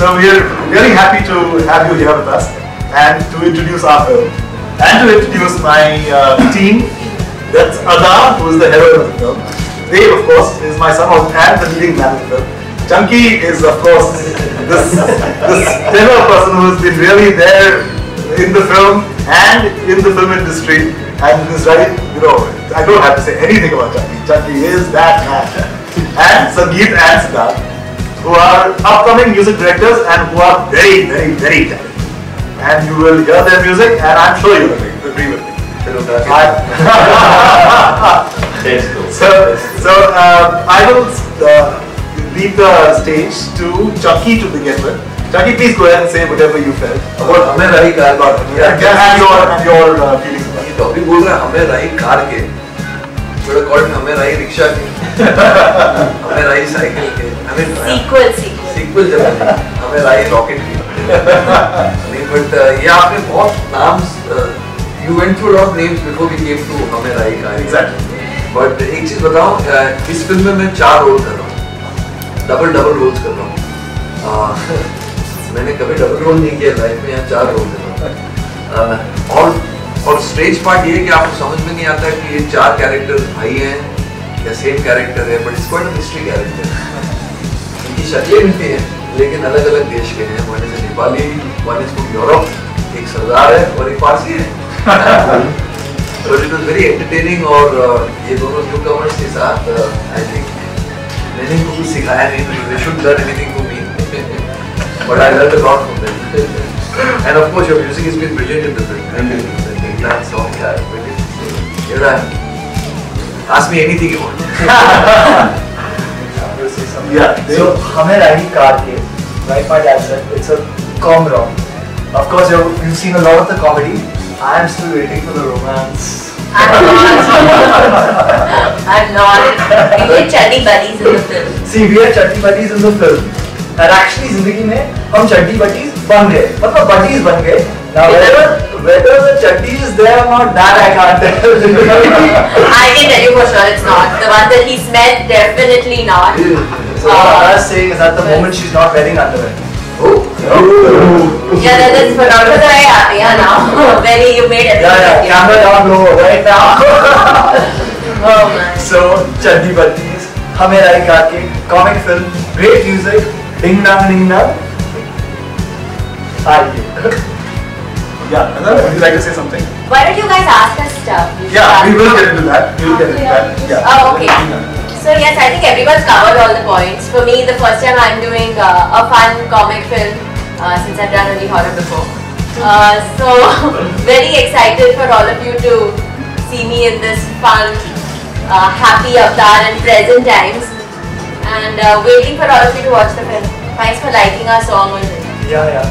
So we are really happy to have you here with us and to introduce our film and to introduce my team. That's Ada, who is the heroine of the film. Dave, of course, is my son and the leading man of the film. Chunky is, of course, this stellar person who has been really there in the film and in the film industry, and is right, I don't have to say anything about Chunky. Chunky is that man. And Sangeet and Siddharth, who are upcoming music directors and who are very, very, very talented. And you will hear their music, and I'm sure you will agree with me. So I will leave the stage to Chunky to begin with. Chunky, please go ahead and say whatever you felt about हमें रही car and your feelings about it. ये topic बोल रहा है हमें रही car के, बड़ा कॉल्ड हमें रही रिक्शा के, हमें रही साइकिल के, हमें सीक्वल जब हमें रही रॉकेट की, नहीं बट ये आपने बहुत नाम्स you went through a lot of names before we came to हमें रही कार. Exactly. But एक चीज बताऊं, इस फिल्म में मैं 4 रोल कर रहा हूँ, डबल रोल्स कर रहा हूँ. मैंने कभी डबल रोल नहीं किया लाइफ में, यहाँ 4 रोल कर रहा हूँ. और स्ट्रेंज पार्ट ये है कि आपको समझ में नहीं आता कि ये 4 कैरेक्टर भाई हैं या सेम कैरेक्टर है, बट इसको मिस्ट्री कैरेक्टर है. इनकी शक्लें मिलती हैं लेकिन अलग अलग देश के हैं. One is Nepali, one is from Europe, एक सरदार है और एक फारसी है. But it was very entertaining और ये दोनों newcomers के साथ I think मैंने इनको कुछ सिखाया नहीं, because they shouldn't learn anything from me. But I learned a lot from them. And of course your music has been brilliant in the film. That song, yeah, brilliant. Here I am. Ask me anything you want. Yeah. So हमें रही car के, like my dad said, it's a com-rom. Of course you've seen a lot of the comedy. I am still waiting for the romance. I'm not. We were chuddy buddies in the film. See, we are chuddy buddies in the film. And actually, जिंदगी में हम chuddy buddies बन गए. मतलब buddies बन गए. Now whether the chuddy is there or not, that I can't tell. I can tell you for sure it's not. The one that he's met, definitely not. So what I was saying is at the moment she's not wearing underwear. Yeah, that's photographer I have. Yeah, now. Very, you made it. Yeah, camera down low right now. Oh man. So, Chuddy Buddies, हमें रही car के, comic film, great music, ding dang. Yeah, Anand, would you like to say something? Why don't you guys ask us stuff? Yeah, we will get into that. We will get into that. Yeah. Oh, okay. So yes, I think everyone's covered all the points. For me, the first time I'm doing a fun comic film since I've done only horror before. So very excited for all of you to see me in this fun, happy avatar and present times. And waiting for all of you to watch the film. Thanks for liking our song already. Yeah.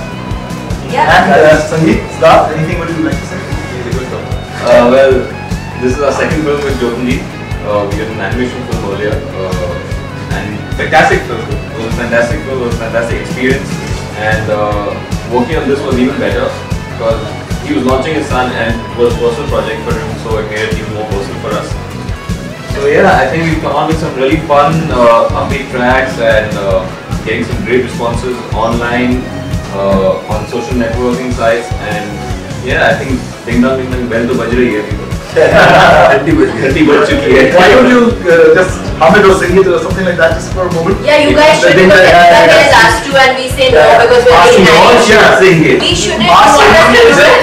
And Sangeet, Siddharth, anything would you like to say? Well, this is our second film with Jyotinji. We did an animation film earlier, and fantastic film. It was a fantastic film, it was a fantastic experience, and working on this was even better because he was launching his son and it was a personal project for him, so it made it even more personal for us. So yeah, I think we've come on with some really fun, upbeat tracks and getting some great responses online, on social networking sites, and yeah, I think Ding Dong well to baj rahi hai people. 30 बज चुकी है. Why don't you just hum it or sing it or something like that just for a moment? Yeah, you guys should because everyone is asked to and we say no because we're being nice. Sing it. We shouldn't want us to do it.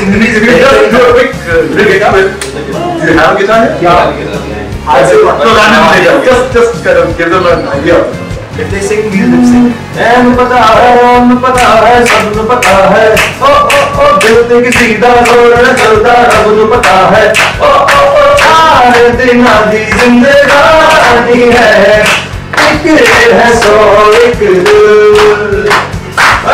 Singing is if you just do a quick guitar with. Do you have a guitar here? Yeah. I'll say one. No, just kind of give them an idea. If they sing, we'll lip sync. पता है, सबको पता है. ओ दिल की सीधा road चलता रब को पता है. ओ सारे दिन आधी जिंदगानी है. एक है सो एक दिल.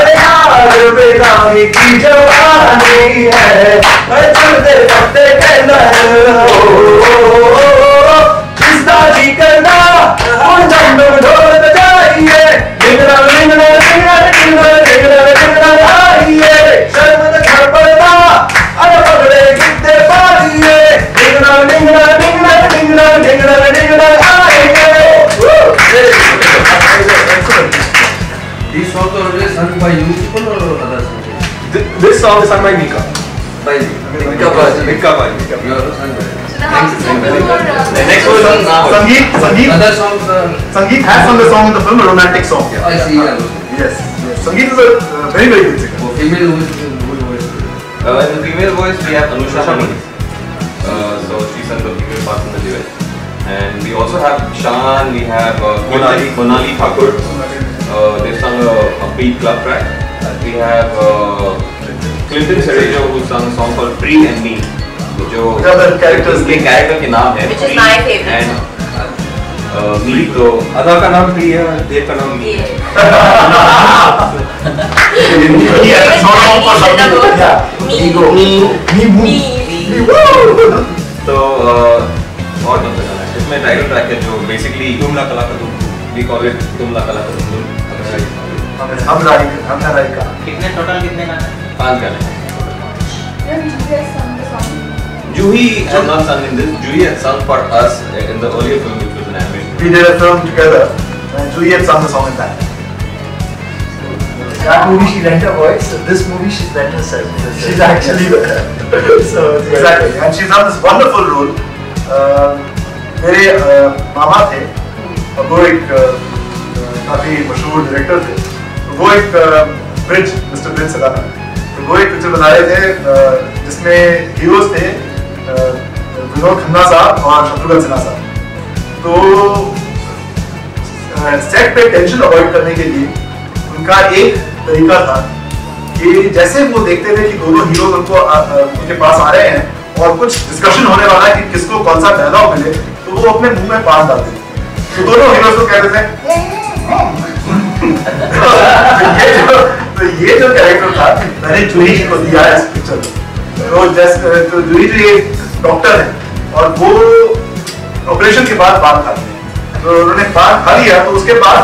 अरे यार बेगानी की जवानी है. अरे चलते पत्ते कहना किसका जी करना और जब ढोल बजाइए. शर्म न कर पड़ना अरे पगड़े गिद्दे पाइए. These songs son by Mika. By Mika Baji. Mika Baji. You are son by. The house is The next one is now. Other songs are. Sangeet has sung the song in the film, a romantic song. I see. Yes. Sangeet is a very good singer. Female voice. In the female voice, we have Anusha Mani. So she sung the female part in the duet. And we also have Shan, we have Monali Thakur. They sung a beat club track. We have Clinton Cerejo who sung a song called Free and Me. Which are the characters? के character के नाम है. Which is my favorite song. And Me तो अदा का नाम प्रिय है, देव का नाम मी. तो और कौन सा गाना है? इसमें टाइटल ट्रैक है जो बेसिकली तुमला कला का तुम, we call it तुमला कला का तुम. हम राइका. कितने टोटल कितने गाने? 5 गाने. Then you guys sung the song. Juhi had not sung in this. Juhi had sung for us in the earlier film, which was an animation. We did a film together, and Juhi had sung the song in that. That movie she lent her voice. This movie she's lent herself. She's actually so Exactly, and she's done this wonderful role. मेरे मामा थे, और वो एक काफी मशहूर director थे. वो एक ब्रिज, मिस्टर ब्रिज सदाना. तो वो एक पिक्चर बना रहे थे जिसमें हीरोज थे विनोद खन्ना साहब और शत्रुघ्न सिन्हा साहब. तो सेट पे टेंशन अवॉइड करने के लिए उनका एक तरीका था कि जैसे वो देखते थे कि दोनों हीरोज उनके पास आ रहे हैं और कुछ डिस्कशन होने वाला है कि किसको कौन सा डायलॉग मिले, तो वो अपने मुंह में पान डालते थे. तो दोनों हीरोज को कहते थे तो ये जो कैरेक्टर था मैंने जूही जी को दिया है इस पिक्चर में. तो जूही जी एक डॉक्टर है और वो ऑपरेशन के बाद पान खाते हैं. तो उन्होंने पान खा लिया तो उसके बाद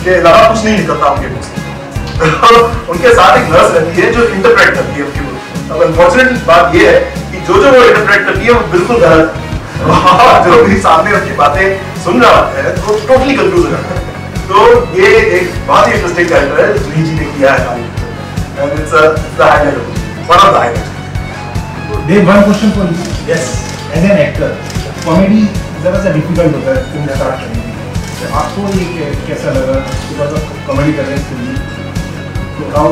के अलावा कुछ नहीं निकलता उनके मुंह से. उनके साथ एक नर्स रहती है जो इंटरप्रेट करती है उनकी. अब अनफॉर्चुनेट बात ये है कि जो वो इंटरप्रेट करती है वो बिल्कुल गलत है. जो भी सामने उनकी बातें सुन रहा है तो टोटली कंफ्यूज हो जाता है. तो ये एक बहुत ही इंटरेस्टिंग कैरेक्टर है जूही जी ने किया है हमारी. And it's the highlight, one of the highlight. Dave, one question for you. Yes. As an actor, comedy जरा सा डिफिकल्ट होता है फिल्म स्टार्ट करने के लिए. तो आपको ये कैसा लगा बिकॉज ऑफ कॉमेडी कर रहे हैं फिल्म? तो how?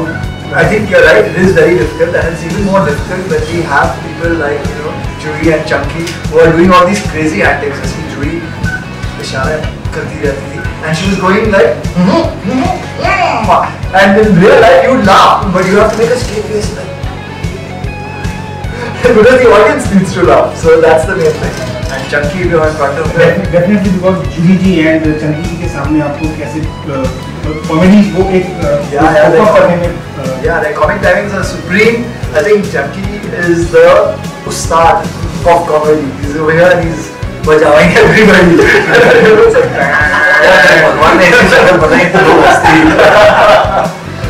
I think you're right. It is very difficult, and it's even more difficult when we have people like Juhi and Chunky who are doing all these crazy antics. As Juhi इशारा करती रहती थी, and she was going like, and in real life you would laugh, but you have to make a straight face like, because the audience needs to laugh. So that's the main thing. And Chunky, if you're in front of them, Definitely because Juhi ji and Chunky के सामने आपको कैसे comedy वो एक करने में yeah, their comic timings are supreme. I think Chunky is the ustad of comedy. He's over here and he's bajawing everybody. भगवान ने ऐसी शक्ल बनाई तो लोग हंसते ही.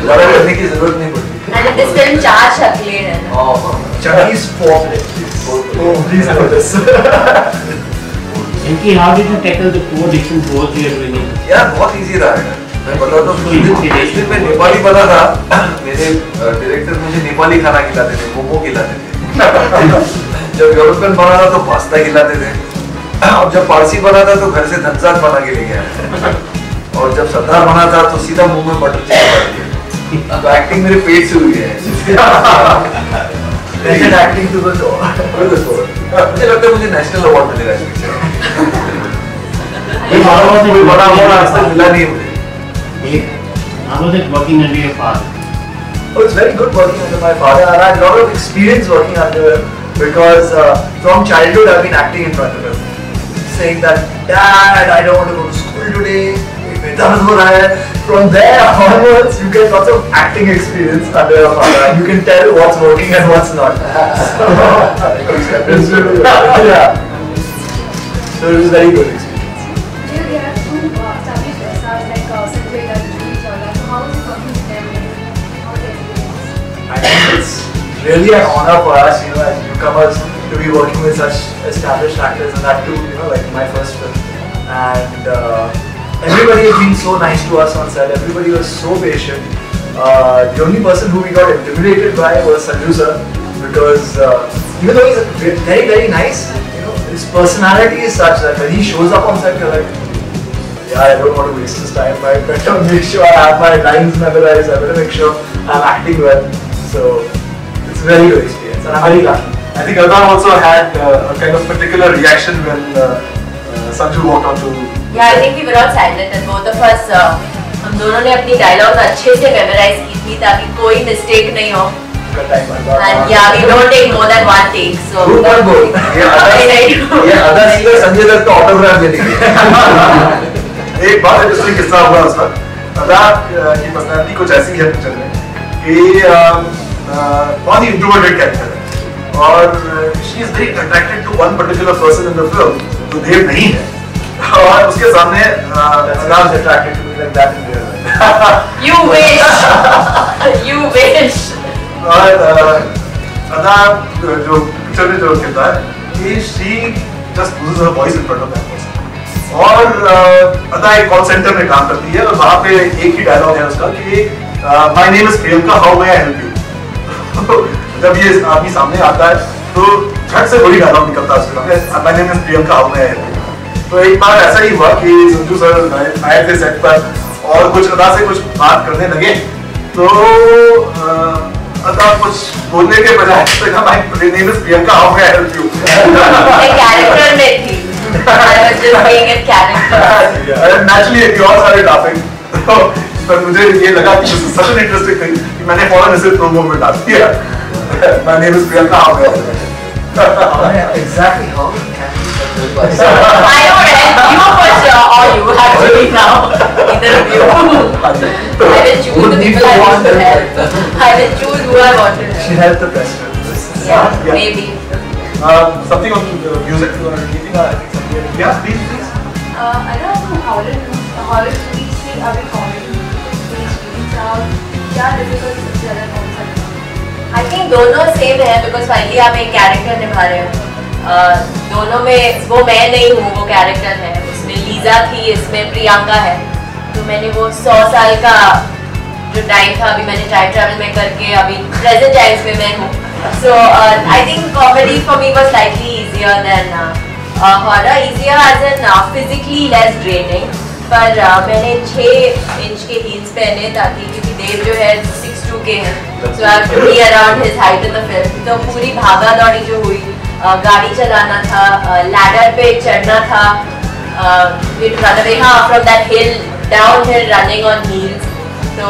लड़ा करने की जरूरत नहीं पड़ती. And in this film, 4 शक्लें हैं ना. Chunky's fourth. Oh, please notice. Chunky, how did you tackle the 4 different roles you are doing? यार बहुत इजी रहा है. मैं बताता हूँ जिस दिन मैं नेपाली बना था मेरे डायरेक्टर मुझे नेपाली खाना खिलाते थे, मोमो खिलाते थे. जब यूरोपियन बना था तो पास्ता खिलाते थे. और जब पारसी बना था तो घर से धनसाद बना के ले गया. और जब सरदार बना था तो सीधा मुंह में बटर चिकन डाल दिया. तो एक्टिंग मेरे पेट से हुई है. Acting to the door. मुझे लगता है मुझे नेशनल अवार्ड मिलेगा इस पिक्चर में. कोई बड़ा अवार्ड आज तक मिला नहीं मुझे. How was it working under your father? Oh, it's very good working under my father. I had a lot of experience working under him because from childhood I've been acting in front of him, saying that, Dad, I don't want to go to school today. From there onwards, you get lots of acting experience under your father, and you can tell what's working and what's not. Yeah. So it was very good experience. They have 2 established stars like Sanjay Dutt, Juhi Chawla. So how is it working with them? How is the experience? I think it's really an honor for us, as newcomers, to be working with such established actors, and that too, like my first film. And everybody has been so nice to us on set. Everybody was so patient. The only person who we got intimidated by was Sanju sir, because even though he's very very nice, you know, his personality is such that when he shows up on set, you're like, yeah, I don't want to waste his time. I better make sure I have my lines memorized. I better make sure I'm acting well. So it's a very good experience, and I'm very lucky. I think Adar also had a kind of particular reaction when Sanju walked onto. Yeah, I think we were all silent and both of us. हम दोनों ने अपनी dialogue अच्छे से memorise की थी ताकि कोई मिस्टेक नहीं हो. And yeah, we don't take more than one take. So. Super good. ये Adar सीधे संजय दत्त का ऑटोग्राफ ले लेंगे. एक बात इंटरेस्टिंग किस्सा हुआ उसका. अदार की पर्सनालिटी कुछ ऐसी है पिक्चर में कि बहुत ही इंट्रोवर्टेड कैरेक्टर है और she is very attracted to one particular person in the film जो देव नहीं है और उसके सामने other attracted to me like that in real life. You wish. You wish. और अदार जो पिक्चर में जो कहता है कि she just loses her voice in front of that person. और अदा एक कॉल सेंटर में काम करती है और वहाँ पे एक ही डायलॉग है उसका कि my name is Priyanka, how may I help you. जब ये आदमी सामने आता है तो झट से बड़ी डायलॉग निकलता है उसके, my name is Priyanka, how may I help you. तो एक बार ऐसा ही हुआ कि संजू सर आए थे सेट पर और कुछ अदा से कुछ बात करने लगे तो अदा कुछ बोलने के बजाय my name is Priyanka, how may I help you. Character में थी. I was just being in character. Naturally, we all started laughing. पर मुझे ये लगा कि this is such an interesting thing कि मैंने फौरन इसे प्रोमो में डाल दिया. My name is Priyanka. Exactly how can you? I know, right? You for sure, or you actually now. Either of you. I will choose the people I want to help. I will choose who I want to help. She helped the president. Yeah, maybe. Something on music or anything? I think something. Yeah, please. I don't know horror movies से अभी comedy क्या difficult सबसे ज़्यादा कौन सा है? I think दोनों same है because finally आप एक कैरेक्टर निभा रहे हो. दोनों में वो मैं नहीं हूँ, वो कैरेक्टर है. उसमें लीजा थी, इसमें प्रियंका है. तो मैंने वो 100 साल का जो टाइम था अभी मैंने टाइम ट्रैवल में करके अभी प्रेजेंट टाइम्स में मैं हूँ. So I think comedy for me was slightly easier than horror. Easier as in physically less draining. पर मैंने 6 इंच के हील्स पहने ताकि क्योंकि देव जो है 6'2" के हैं. So I have to be around his height in the film. तो पूरी भागा दौड़ी जो हुई, गाड़ी चलाना था, लैडर पे चढ़ना था, फिर run away from that hill, downhill running on heels. तो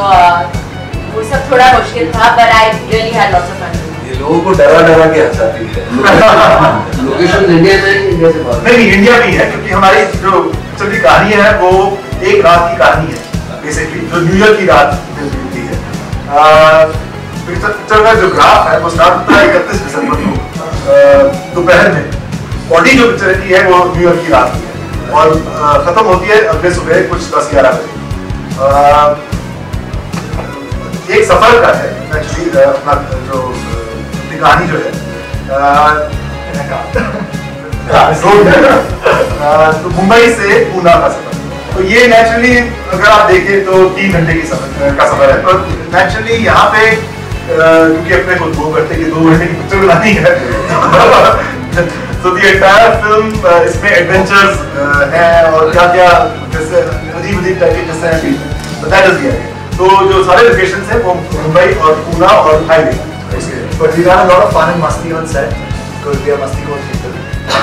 वो सब थोड़ा मुश्किल था, but I really had lots of fun. लोगों को डरा के हंसाती है. लोकेशन इंडिया में इंडिया से बाहर नहीं इंडिया में ही है क्योंकि हमारी जो पिक्चर की कहानी है वो एक रात की कहानी है बेसिकली जो न्यू ईयर की रात मिलती है. पिक्चर का जो ग्राफ है वो स्टार्ट होता है 31 दिसंबर को दोपहर में. बॉडी जो पिक्चर की है वो न्यू ईयर की रात की है और खत्म होती है अगले सुबह कुछ 10-11 बजे. एक सफर का है एक्चुअली अपना जो कहानी जो है तो मुंबई से पूना का सफर. तो ये नेचुरली अगर आप देखें तो 3 घंटे की का सफर है. पर नेचुरली यहाँ पे क्योंकि अपने को 2 घंटे की 2 घंटे की पिक्चर बनानी है तो दी एंटायर फिल्म इसमें एडवेंचर्स हैं और क्या क्या जैसे अजीब टाइप के जैसे हैं. दैट इज दिया. तो जो सारे लोकेशंस हैं वो मुंबई और पूना और Thailand. But we got a lot of fun and masti on set because we are masti coach people.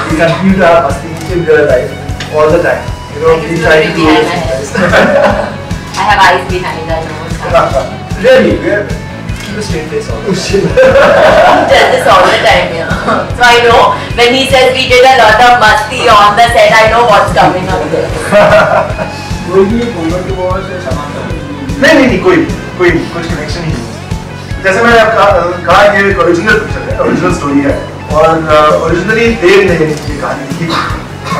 We continue to have masti in real life all the time. You know, we try to do it. I have eyes behind. I know. Really, we are keep a straight face all the time. He does this all the time, yeah. So I know when he says we did a lot of masti on the set, I know what's coming up there. कोई भी convert को से समानता नहीं कोई कुछ connection ही नहीं. जैसे मैंने कहा ये ओरिजिनल पिक्चर है, ओरिजिनल स्टोरी है और ओरिजिनली देव ने ये कहानी लिखी.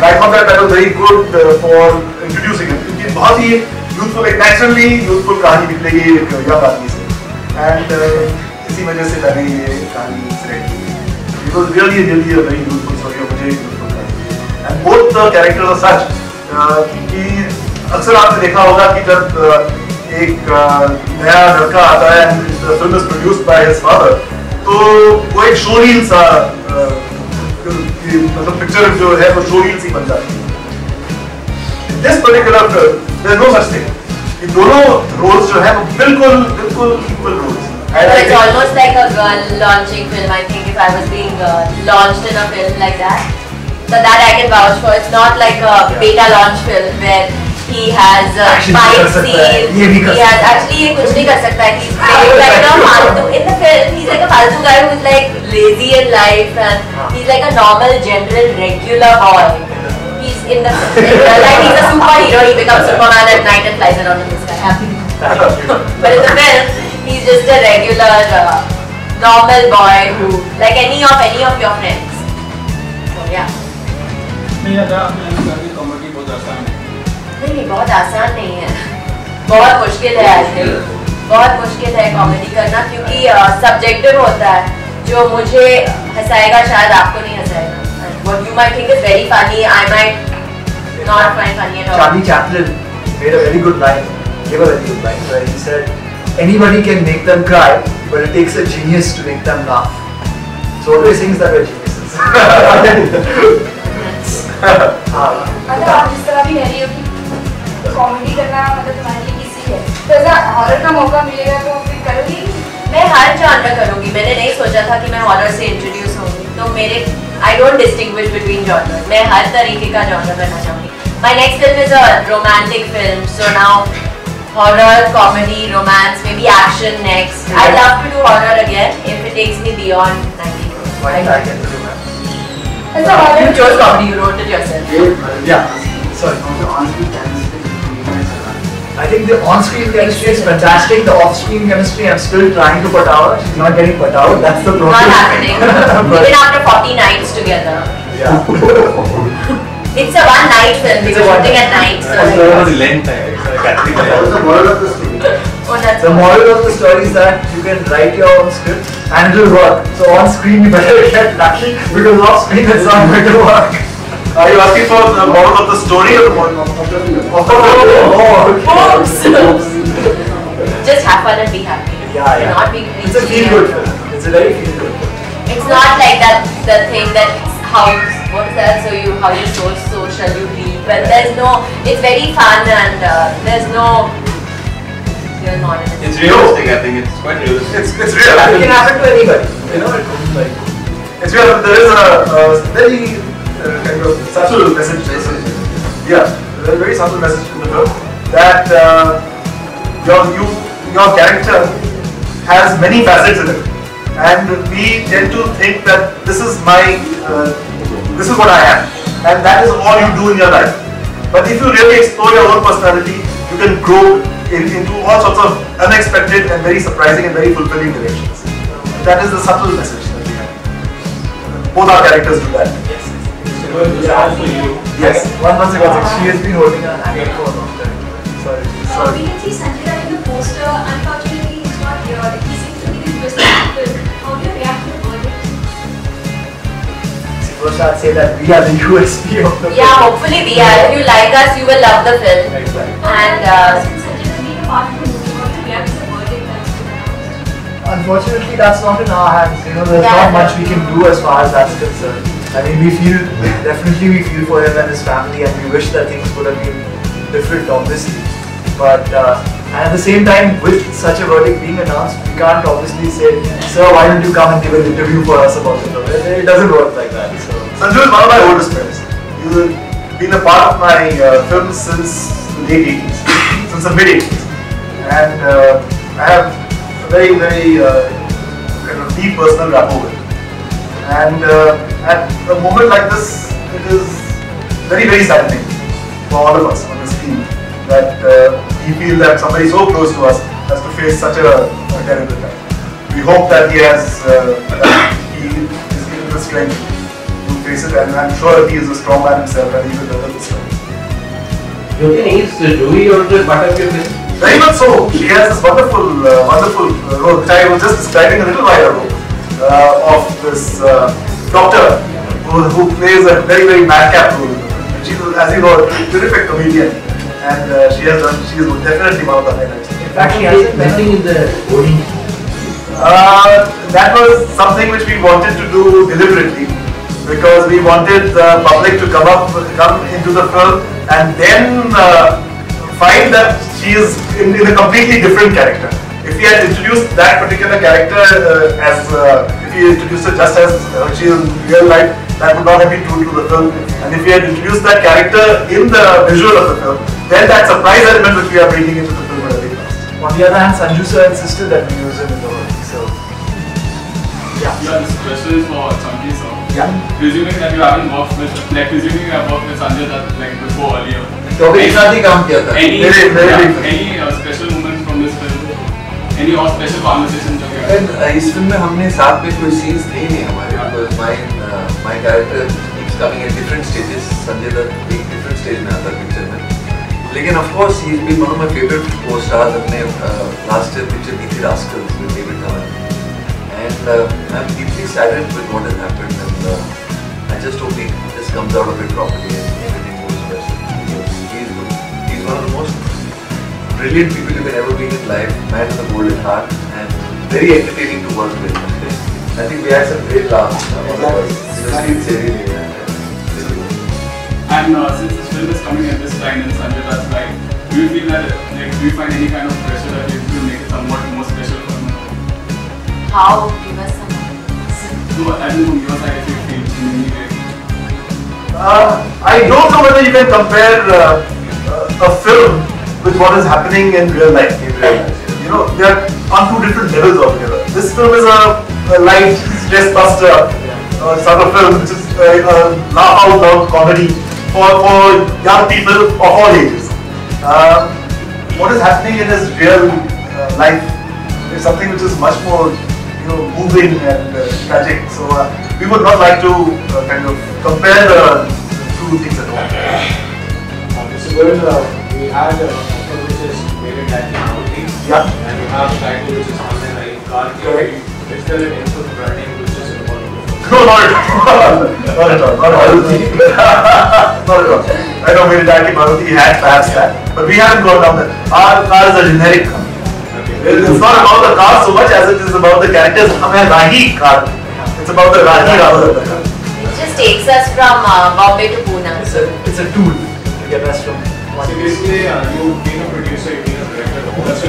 I thought that was very good for introducing it क्योंकि बहुत ही यूथफुल एक नेचुरली यूथफुल कहानी निकलेगी एक यंग आदमी से. एंड इसी वजह से मैंने ये कहानी सेलेक्ट की. It was really a very youthful story और मुझे यूथफुल कहानी. And both the characters are such कि अक्सर आपने देखा होगा कि जब एक नया लड़का आता है and the film is produced by his father, तो वो एक शो रील सा मतलब पिक्चर जो है वो शो रील सी बन जाती है. This particular film, there is no such thing. ये दोनों roles जो है वो बिल्कुल equal roles. So it's almost like a girl launching film. I think if I was being launched in a film like that, so that I can vouch for. It's not like a beta launch film where he has fight scenes. He has actually ये कुछ नहीं कर सकता है. He's like a फालतू in the film. He's like a फालतू guy who's like lazy in life and he's like a normal, general, regular boy. He's in the like he's a superhero. He becomes Superman at night and flies around in the sky. But in the film, he's just a regular, normal boy who, like any of your friends. So yeah. Comedy बहुत आसान है. नहीं बहुत आसान नहीं है. बहुत मुश्किल है actually. बहुत मुश्किल है कॉमेडी करना क्योंकि सब्जेक्टिव होता है. जो मुझे हंसाएगा शायद आपको नहीं हंसाएगा. What you might think is very funny, I might not find funny at all. Charlie Chaplin made a very good line. Gave a very good line where he said, "Anybody can make them cry, but it takes a genius to make them laugh." So what we're saying is that we're geniuses. मतलब आप जिस तरह भी कह रही हो कि comedy करना मतलब तुम्हारे लिए इजी है, तो ऐसा हॉरर का मौका मिलेगा तो फिर करोगी? मैं हर जॉनर करूंगी. मैंने नहीं सोचा था कि मैं हॉरर से इंट्रोड्यूस होंगी. तो मेरे I don't distinguish between genres. मैं हर तरीके का जॉनर करना चाहूंगी. My next film is a romantic film. So now horror, comedy, romance, maybe action next. I'd love to do horror again if it takes me beyond 90 minutes. Why I can do that? ऐसा horror You chose comedy, you wrote it yourself. Yeah. Sorry. I think the on-screen chemistry is fantastic. The off-screen chemistry, I'm still trying to put out. She's not getting put out. That's the problem. Not happening. Even after 40 nights together. Yeah. It's a one night film. We were shooting at night. So the length है. What's the moral of the story? oh, that's The moral of the story is that you can write your own script and it will work. So on screen you better get lucky because off screen it's not going to work. Are you asking for the moral of the story or the moral of the film? Oops. Just have fun and be happy. Yeah. Not being It's a feel-good film. It's a very feel-good film. It's not like that the thing that how what is that? So how you so shall you be? But there's no. It's very fun and there's no. You're not in it. It's realistic. I think it's quite realistic. It's real. It can happen to anybody. You know, it's like. It's real. There is a very kind of subtle message. Yeah, there's a very subtle message in the film that your character has many facets in it, and we tend to think that this is what I am, and that is all you do in your life. But if you really explore your own personality, you can grow into all sorts of unexpected and very surprising and very fulfilling directions. That is the subtle message that we have. Both our characters do that. Yes. One second. She has been holding her hand for a long time. Sorry. We can see Sanjay Dutt in the poster. Unfortunately, he's not here. Like, he seems to be the twist of the film. How do you react to the verdict? First, I'd say that we are the USP of the film. Yeah, hopefully we are. If you like us, you will love the film. Exactly. And Since Sanjay Dutt being a part of the movie, how do you react to the verdict that's been announced? Unfortunately, that's not in our hands. You know, there's Yeah. not much we can do as far as that's concerned. I mean, we feel for him and his family, and we wish that things would have been different, obviously. But and at the same time, with such a verdict being announced, we can't obviously say, "Sir, why don't you come and give an interview for us about it?" It doesn't work like that. So. Sanju is one of my oldest friends. He's been a part of my films since the late 80s, since the mid 80s. And I have a very, very kind of deep personal rapport with him. And at a moment like this, it is very, very saddening for all of us on this team that we feel that somebody so close to us has to face such a terrible time. We hope that he is given the strength to face it, and I'm sure he is a strong man himself and he will weather this storm. Is Ruhi also part of your film? Very much so. She has this wonderful role, which I was just describing a little while ago, of this doctor who plays a very, very madcap role. She's, as you know, a terrific comedian, and she is definitely one of the highlights. In Actually, hasn't Nothing in the audience. That was something which we wanted to do deliberately because we wanted the public to come into the film and then find that she is in a completely different character. If we had introduced that particular character if we introduced her just as she is in real life, that would not have been true to the film. And if we had introduced that character in the visual of the film, then that surprise element which we are bringing into the film would have been lost. On the other hand, Sanju sir insisted that we use him in the work. So, yeah. Yeah, this question is for Chunky sir. Yeah. Presuming that you haven't worked with, presuming you have worked with Sanjay Dutt before earlier. तो एक साथ ही काम किया था. Any special moments from this film? Any और special conversation जो किया? इस फिल्म में हमने साथ में कोई scenes थे नहीं हमारे. Because my character keeps coming at different stages. Sanjay Dutt एक different stage में आता है picture में. लेकिन of course he's been one of my favorite co-stars. हमने last year picture की थी Rascals with David Dhawan. And I'm deeply saddened with what has happened. And I just hope he just comes out of it properly and everything goes well. He's one of the most brilliant people you can ever meet in life. Man with a golden heart and very entertaining to work with. I think we had some great laughs. And since this film is coming at this time in Sanjay Dutt's life, do you feel that, do you find any kind of pressure that you have to make it somewhat more special for him? How? Give us some. No, I don't know from your side if you feel in any way. I don't know whether you can compare a film with what is happening in real life. You know, they are on two different levels altogether. This film is a light stress buster sort of film, which is a laugh out loud comedy for young people of all ages. What is happening in his real life is something which is much more, moving and tragic. So we would not like to kind of compare the two things at all. So we had a title which is Mere Daddy Maroti. Yeah. And we have a title which is On the Night Car. Is there an input branding which is involved? No, not at all. Not at all. Not at all. I know Mere Daddy Maroti had perhaps that, but we haven't gone down that. Our car is a generic car. It's not about the car so much as it is about the characters. हमें राही car. It's about the Rahi rather than the car. It just takes us from Bombay to Pune. It's a tool to get us from one. So basically, you've been a producer, you've been a director. So,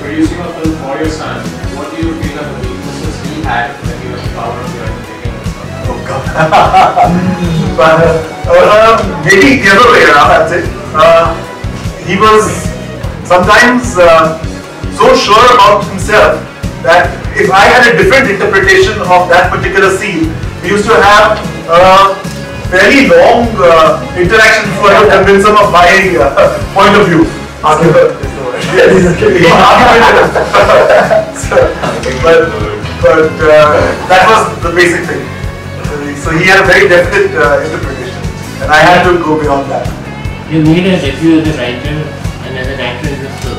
producing a film for your son, what do you feel are the weaknesses he had when he was power of your making? Oh God. Maybe the other way around, I'd say. He was sometimes so sure about himself that if I had a different interpretation of that particular scene, we used to have a very long interaction before I could convince him of my point of view. Argument is the word. But that was the basic thing. So he had a very definite interpretation, and I had to go beyond that. You made a debut as a writer and as an actor in this film.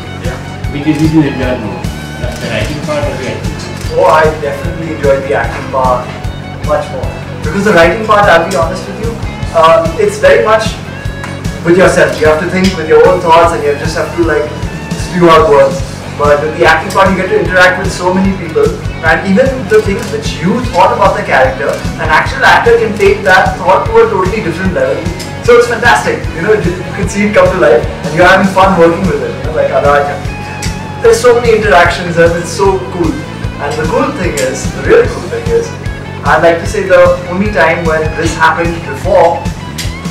Which did you enjoy more? The writing part or the acting? Oh, I definitely enjoyed the acting part much more. Because the writing part, I'll be honest with you, it's very much with yourself. You have to think with your own thoughts and you just have to spew out words. But with the acting part, you get to interact with so many people, and even the things which you thought about the character, an actual actor can take that thought to a totally different level. So it's fantastic. You can see it come to life, and you're having fun working with it. Like Adaraj. There's so many interactions, and it's so cool. And the cool thing is, the really cool thing is, I'd like to say the only time when this happened before,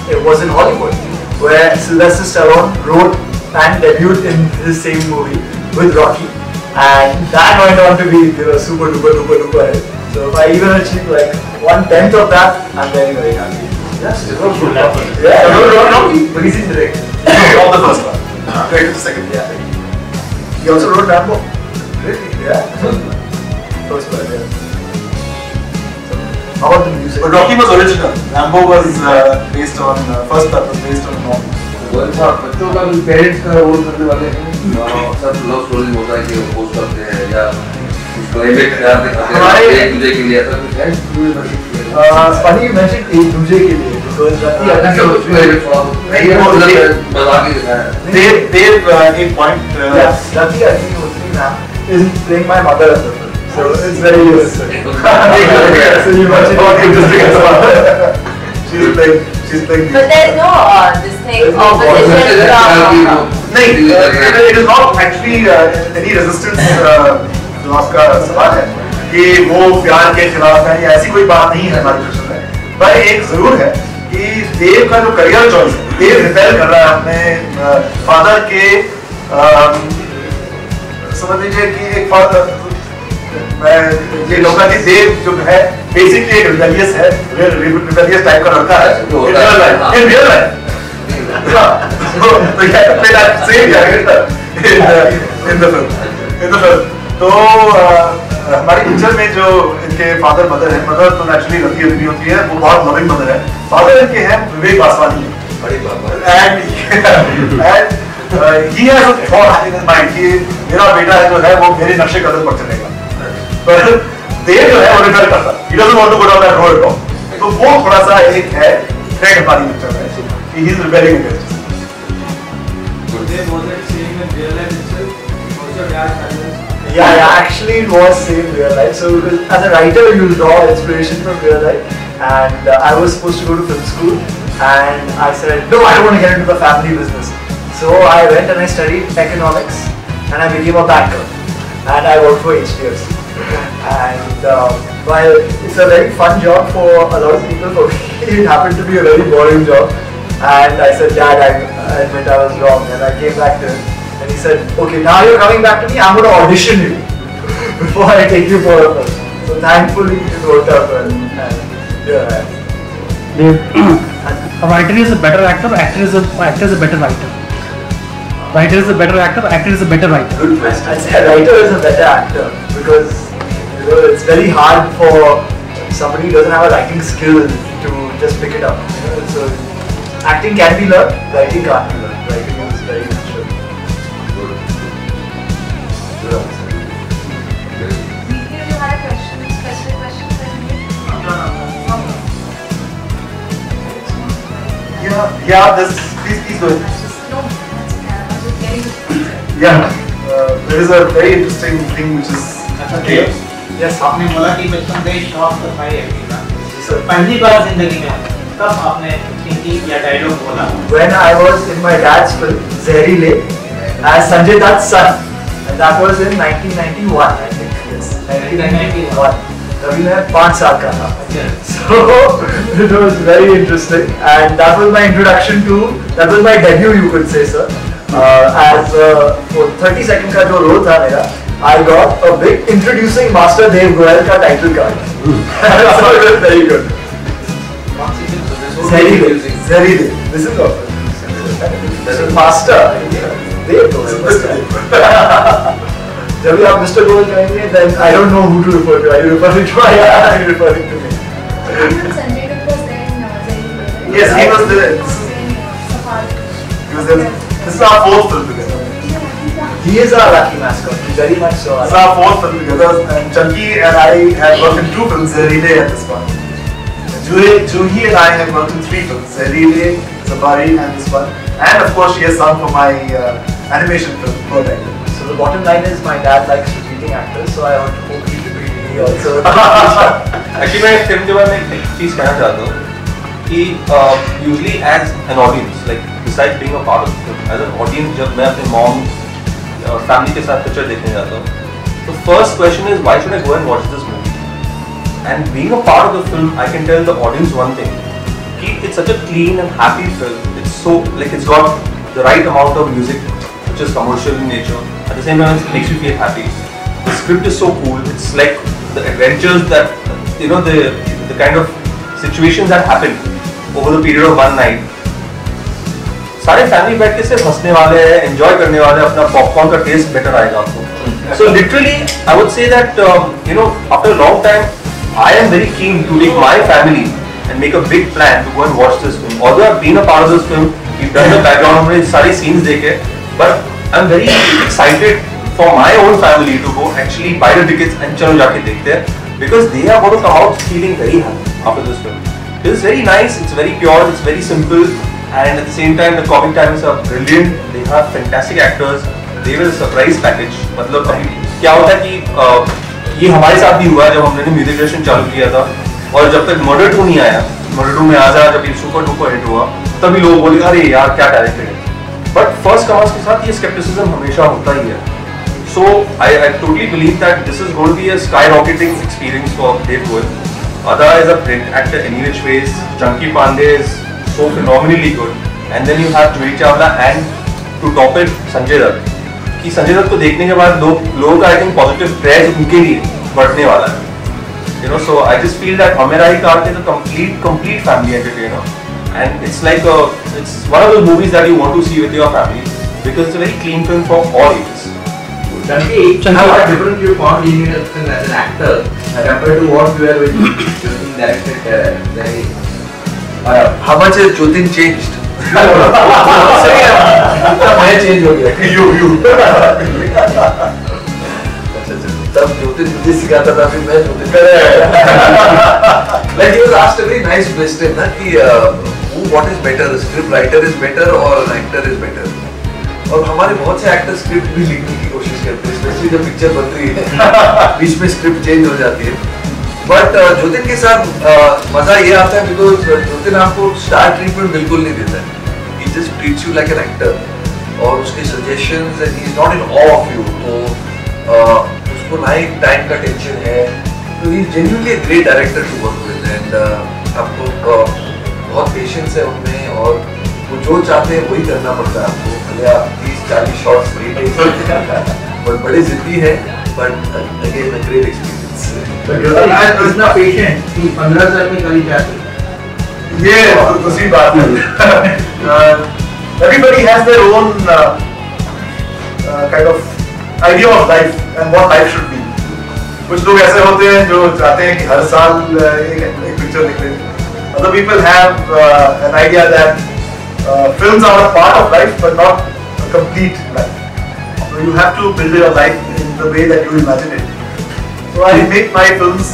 it was in Hollywood, where Sylvester Stallone wrote and debuted in his same movie with Rocky, and that went on to be super duper hit. So if I even achieve 1/10 of that, I'm very happy. Yes, it was good. Yeah, Rocky, but he's in directing. Not the first one. Directed the second. Yeah. He also wrote Rambo. Really? Yeah. First one, yeah. How about the music? But Rocky was original. Rambo was based on first part was based on a novel. बच्चों का भी parents का role करने वाले हैं सब love story होता है कि वो पोस्ट करते हैं या उसको एक दूसरे के लिए ऐसा कुछ है फनी मेंशन एक दूसरे के लिए Because Rati That's Agni a was very problem. नहीं, वो मजाक ही दिखाया। Dave एक point yes, Rati Agni ma'am is playing my mother as well. So it's very interesting. So you must बहुत interesting as well. She's playing. But there's no this thing There's no opposition from. नहीं, it is not actually any resistance class का सवाल है कि वो प्यार के खिलाफ है या ऐसी कोई बात नहीं है हमारे क्वेश्चन में। पर एक जरूर है कि देव का जो करियर चॉइस है, देव रिपेल कर रहा है अपने फादर के समझ लीजिए कि एक फादर मैं ये लोगा कि देव जो है बेसिकली एक रिबेलियस है, रिबेलियस टाइप का लड़का है इन रियल लाइफ तो ये play that same character in the film तो हमारी पिक्चर में जो इनके फादर मदर है, मदर तो नेचुरली रति अग्नि होती है, वो बहुत लविंग मदर है, फादर इनके हैं Vivek Vaswani and he has a thought in his mind कि मेरा बेटा है जो है वो मेरे नक्शे कदम पर चलेगा, पर देव जो है वो रिबेल करता है, he doesn't want to go down that road at all। तो वो थोड़ा सा एक है थ्रेड हमारी पिक्चर में कि he is rebelling against it। Yeah, actually it was same real life. So as a writer, you draw inspiration from real life, and I was supposed to go to film school, and I said, no, I don't want to get into the family business. So I went and I studied economics, and I became a banker, and I worked for HDFC. And while it's a very fun job for a lot of people, for me it happened to be a very boring job. And I said, Dad, I admit I was wrong, and I came back to him. And he said, okay, now you're coming back to me, I'm going to audition you before I take you for a film. So thankfully it worked out well. And yeah. A writer is a better actor, actor is a better writer. Writer is a better actor, actor is a better writer. Good question. I'd say a writer is a better actor because it's very hard for somebody who doesn't have a writing skill to just pick it up. So acting can be learned, writing can't be learned. Writing is very natural. You had a question, specific question for me? Yeah, this, please go ahead. No, that's okay. I was just getting. Yeah, there is a very interesting thing which is. Yes. आपने बोला कि बचपन से ही शौक तो था ही acting का। पहली बार जिंदगी में कब आपने एक्टिंग या डायलॉग बोला? When I was in my dad's film Zehrile as Sanjay Dutt's son, and that was in 1991, I think. Yes, 1991. तभी मैं 5 साल का था. So it was very interesting, and that was my introduction to. That was my debut, you could say, sir. As for 30 second का जो role था मेरा, I got a big introducing Master Dev Goyal का title card. So it was very good. Zehrile. This is all. This is Master. Dev Goyal. जब आप Mr. Goyal कहेंगे, then I don't know who to refer to. Are you referring to my dad? Are you referring to me? Sanjay Dutt was there in Zehrile. Yes, he was there. He was there. This is our 4th film together. He is our lucky mascot. Very much so. This is our 4th film together, and Chunky and I have worked in 2 films, Zehrile at this point. Juhi and I have worked in 3 films, Zehrile, Safari and this one. And of course she has sung for my animation film, Bird. So the bottom line is my dad likes repeating actors, so I hope he repeat also. Actually मैं film के बारे में एक चीज़ कहना चाहता हूँ कि usually as an audience, like besides being a part of the film, as an audience जब मैं अपने mom और family के साथ picture देखने जाता हूँ, the first question is why should I go and watch this movie? And being a part of the film, I can tell the audience one thing, कि it's such a clean and happy film. It's so like it's got the right amount of music, which is commercial in nature. At the same time, it makes you feel happy. The script is so cool. It's like the adventures that the kind of situations that happen over the period of one night. सारे family बैठ के सिर्फ हंसने वाले हैं, enjoy करने वाले हैं, अपना पॉपकॉर्न का टेस्ट बेटर आएगा आपको. So literally, I would say that after a long time, I am very keen to take my family and make a big plan to go and watch this film. Although I've been a part of this film, we've done the background में सारे scenes देखे, but I'm very excited for my own family to go actually buy the tickets and चलो जाके देखते हैं, because they are going to come out feeling very happy after this film. It's very nice, it's very pure, it's very simple, and at the same time the comic timings are brilliant. They have fantastic actors. They were a surprise package. मतलब अभी क्या होता है कि ये हमारे साथ भी हुआ जब हमने म्यूजिक डायरेक्शन चालू किया था, और जब तक मर्डर 2 नहीं आया, मर्डर 2 में आ जा जब ये सुपर डुपर हिट हुआ, तभी लोग बोले अरे यार क्या टैलेंटेड है. बट फर्स्ट कमर्स के साथ ये स्केप्टिसिज्म हमेशा होता ही है. So I totally believe that this is going to be a skyrocketing experience for Dev Goel. Ada is a great actor any which ways. Chunky Pandey is so phenomenally good. And then you have Juhi Chawla and to top it Sanjay Dutt. कि संजय दत्त को देखने के बाद लोगों का I think positive craze उनके लिए बढ़ने वाला है. You know, so I just feel that Aamir Ahi Kart is a complete family entertainer, and it's like it's one of those movies that you want to see with your family because it's a very clean film for all ages. Chunky, how different you found being in a film as an actor compared to what you were with Jyotin directed? How much has Jyotin changed? सही है, मैं change हो गया. You. तब Jyotin मुझे सिखाता था, फिर मैं Jyotin का. Like he was asked a very nice question ना कि what is better, the script writer is better or an actor is better? और हमारे बहुत से एक्टर स्क्रिप्ट भी लिखने की कोशिश करते हैं, स्पेशली जब पिक्चर बन रही है, बीच में स्क्रिप्ट चेंज हो जाती है. बट ज्योतिन के साथ मजा ये आता है बिकॉज ज्योतिन आपको स्टार ट्रीटमेंट बिल्कुल नहीं देता है. He just treats you like an actor, और उसके suggestions and he is not in awe of you. तो उसको ना ही टाइम का टेंशन है, तो he is genuinely a great director to work with. And आपको बहुत पेशेंस है उनमें, और वो जो चाहते हैं वही करना पड़ता है आपको. भले आप 30-40 शॉट्स बट बड़े जिद्दी है, but again a great experience. इतना पेशेंट कि 15 साल में करी जाती ये दूसरी बात है. Everybody has their own kind of idea of life and what life should be. कुछ लोग ऐसे होते हैं जो चाहते हैं कि हर साल एक पिक्चर निकले. Other people have an idea that films are a part of life but not a complete life. So you have to build your life in the way that you imagine it. So I make my films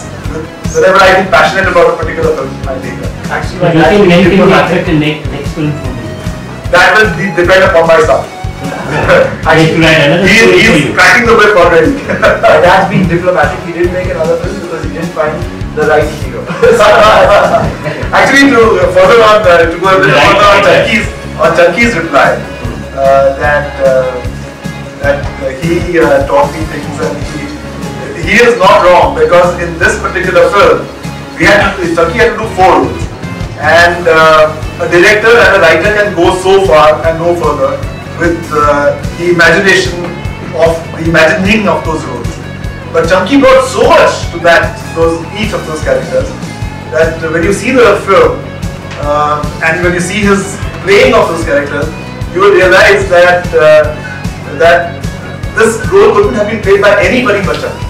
whenever I feel passionate about a particular film, I make that. Actually, when can we expect the next film from you? That will depend upon my son. He is cracking the whip already. My dad's being diplomatic. He didn't make another film because he didn't find the right hero. Actually, to further on, to go a bit further on Chunky's reply, that he taught me things, and he is not wrong, because in this particular film, Chunky had to do 4 roles, and a director and a writer can go so far and no further with the imagining of those roles. But Chunky brought so much to each of those characters, that when you see the film and when you see his playing of those characters, you will realize that this role couldn't have been played by anybody but Chunky.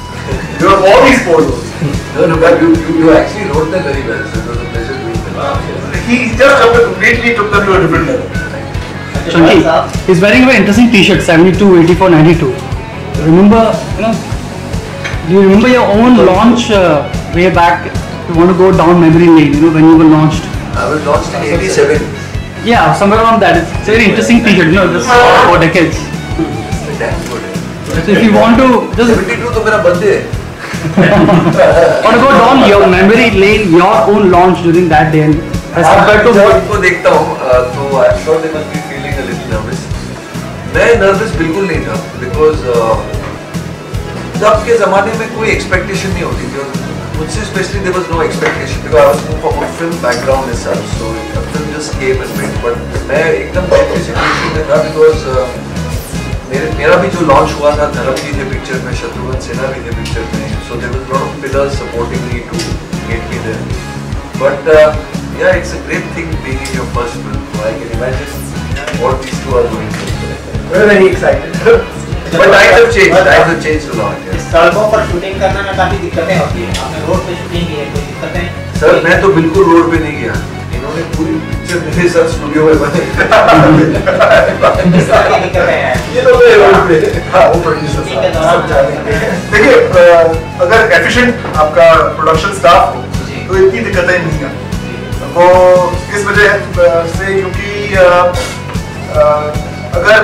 You have all these 4 roles. No, but you actually wrote them very well, so it was a pleasure doing them. He just completely took them to a different level. Chunky, he's wearing a very interesting T-shirt, 72, 84, 92. Remember, do you remember your own launch way back? You want to go down memory lane, when you were launched? I was launched in 87. Yeah, somewhere around that. It's a very interesting T-shirt, this for decades. Damn good. So if you want to just 72 तो मेरा birthday है. want to go down your memory lane, your own launch during that day, as compared to what इनको देखता हूँ, तो I'm sure they must be feeling a little nervous. मैं nervous बिल्कुल नहीं था, because तब के ज़माने में कोई expectation नहीं होती थी, और मुझसे especially there was no expectation, because I was from a film background as such, so the film just came and went. But मैं एकदम अच्छी situation में था, because मेरा भी जो लॉन्च हुआ था, धर्म जी थे पिक्चर में, शत्रुघ्न सिन्हा भी थे पिक्चर में, so there was a lot of pillars supporting me to get me there. But yeah, it's a great thing being in your first film. So I can imagine what these two are going through. We're very excited. But times have changed a lot. Yes. सड़कों पर shooting करने में काफी दिक्कतें होती हैं. आपने road पे शूटिंग की है, कोई दिक्कतें? सर मैं तो बिल्कुल रोड पे नहीं गया. इन्होंने पूरी पिक्चर मेरे साथ स्टूडियो में बनाई. ये तो रोड पे, वो प्रोड्यूसर सब जाने. देखिए, अगर एफिशिएंट आपका प्रोडक्शन स्टाफ हो तो इतनी दिक्कतें नहीं आती. वो किस वजह से, क्योंकि अगर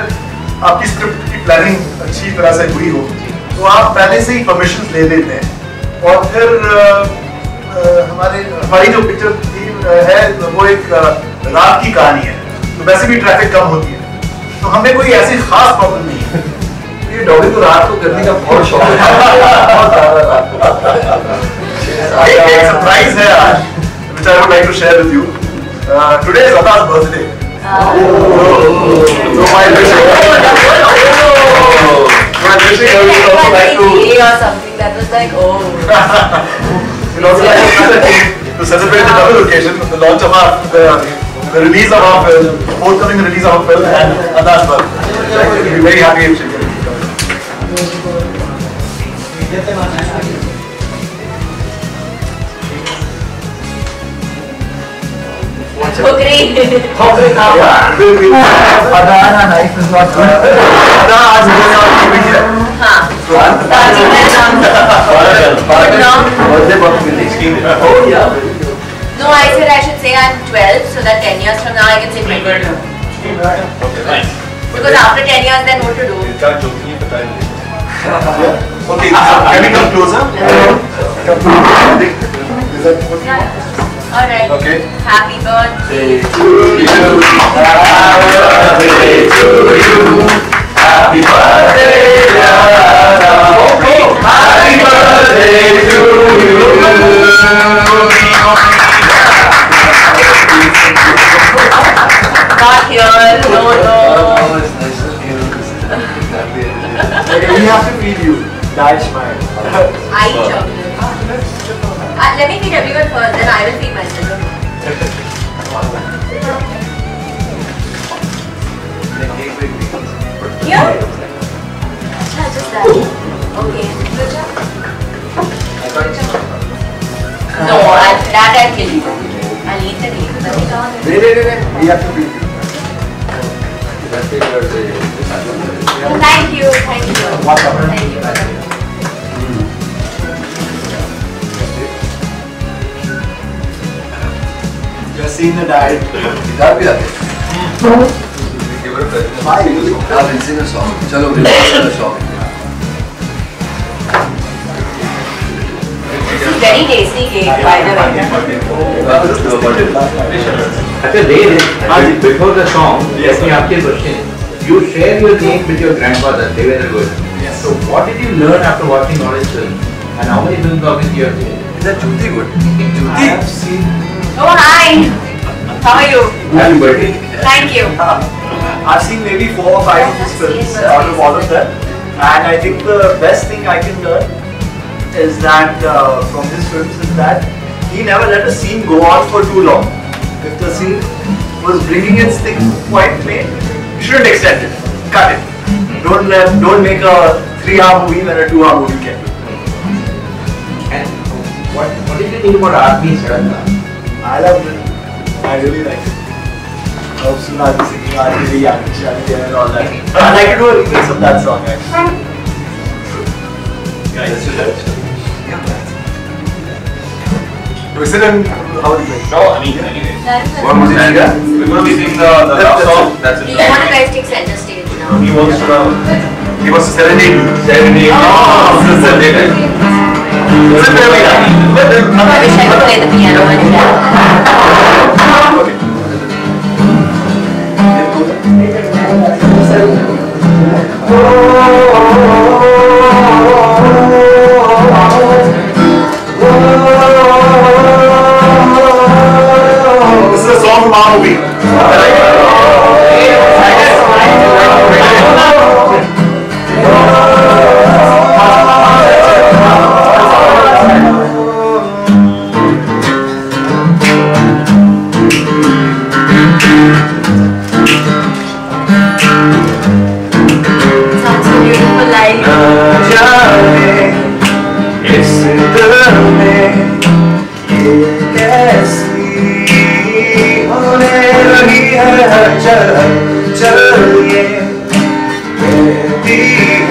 आपकी स्क्रिप्ट की प्लानिंग अच्छी तरह से हुई हो तो आप पहले से ही परमिशन ले लेते हैं, और फिर हमारी जो पिक्चर थीम है वो एक रात की कहानी है, तो वैसे भी ट्रैफिक कम होती है, तो हमें कोई ऐसी खास प्रॉब्लम नहीं है। ये डॉगी तो रात को करने का बहुत शौक है, बहुत ज्यादा रात को। एक सरप्राइज है आज, which I would like to share with you. Today is Ada's birthday. So my wishing her would also like to. Or something that was like, oh. We'd also like to use the cake to celebrate the double occasion, the launch of the release of our film, forthcoming release of our film, and Ada's birthday. We'll be very happy if she can. Hungry. Banana knife is not good. Oh yeah. No, I said I should say I'm 12, so that 10 years from now I can say 20. Okay, nice. Because after 10 years, then what to do? Okay, can we come closer? Alright. Okay. Happy birthday to you. Happy birthday to you. Happy birthday, Happy birthday to you. Not here, no. It's nice of you. We have to feed you. Dad smile. I eat chocolate. Let me feed everyone first, then I will feed myself. Here? Just that. Okay. No, that I'll kill you. I'll eat the cake. We have to feed you. Thank you. Thank you. You're seeing the diet. Guitar भी आते हैं। हाँ, we'll sing a song. चलो, we'll sing a song. Very tasty cake, by the way. अच्छा, before the song, let me ask you a question. You share your cake with your grandfather, Devendra Goyal. Yes. So what did you learn after watching all his films? And how many film copies you have seen? Is that Jyoti good? I have seen. Oh, hi. How are you? Happy birthday. Thank you. I've seen maybe 4 or 5 of his films out of all of them, and I think the best thing I can learn is that from his films is that he never let a scene go on for too long. If the scene was bringing its thing quite plain, you shouldn't extend it. Cut it. Don't make a 3-hour movie when a 2-hour movie can do. And what did you think about Aarti Sadanka? I loved it. I really liked it. I hope Sunali singing Aarti and all that. I'd like to do a remix of that song actually. Guys, do we sit and how do you make? No, I mean, anyway. What was it? We're going to be singing the love song. That's Do it. you want to guys take center stage now? He wants to serenade you. Serenade. Oh. Serenade. Sit there, we are. I wish I could play the piano and that. Okay. This is a song from our movie. Sounds so beautiful, like. इस दिल में ये कैसी होने लगी है हलचल ये कहती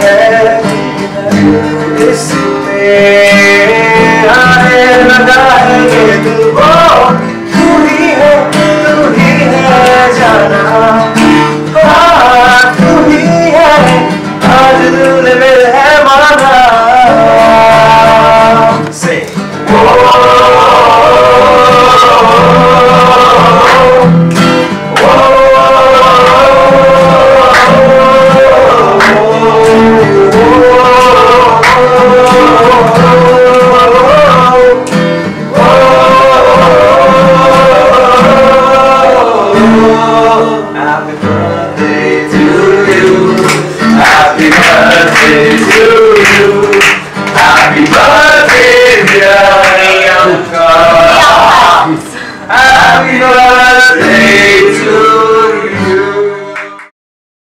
है इसमें आने लगा है ये दिल वो तू ही Happy birthday to you.